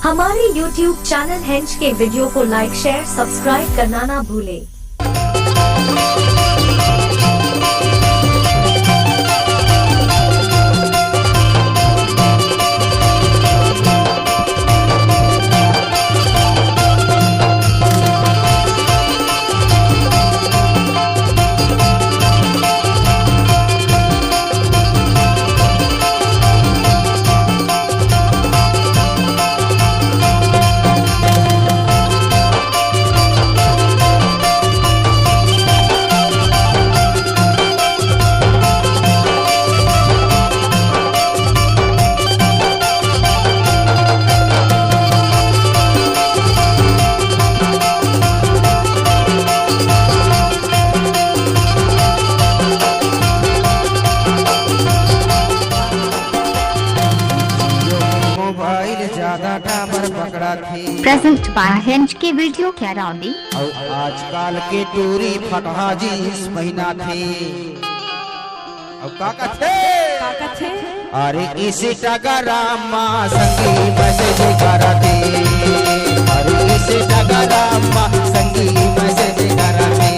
हमारे YouTube channel हेंच के वीडियो को लाइक शेयर सब्सक्राइब करना ना भूले। प्रेजेंट बाय हेंच के वीडियो क्या रौदी और आजकल के टूरी फटहा जींस महीना थे और काका थे अरे इसी टगरामा संगी मैसेज करते अरे इसी टगरामा संगी मैसेज करते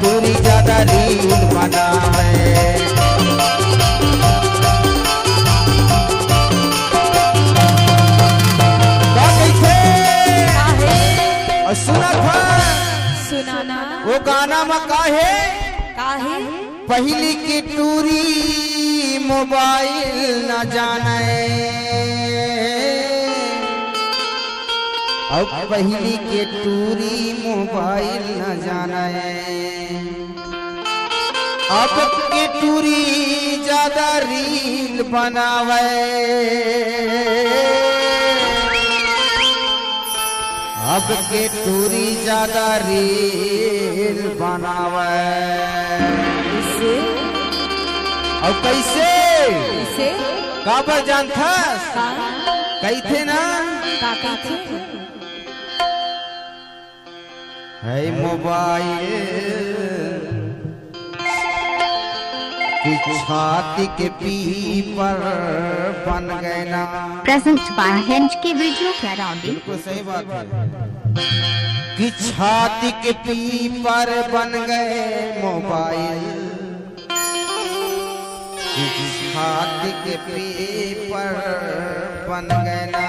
दूरी ज्यादा रील बनावे सुना था सुनाना वो गाना में काहे पहली की टूरी मोबाइल न जाने अब पहली के टूरी मोबाइल न जाने अब के टूरी ज्यादा रील बनावे अब के टूरी ज्यादा रील बनावे और कैसे काबर जानता कही थे ना है मोबाइल की छाती के पीपर बन गए ना। प्रेजेंट बाय हेंच के वीडियो क्या रौदी बिल्कुल सही बात है कि छाती के पीपर बन गए मोबाइल की छाती के पीपर बन गए ना।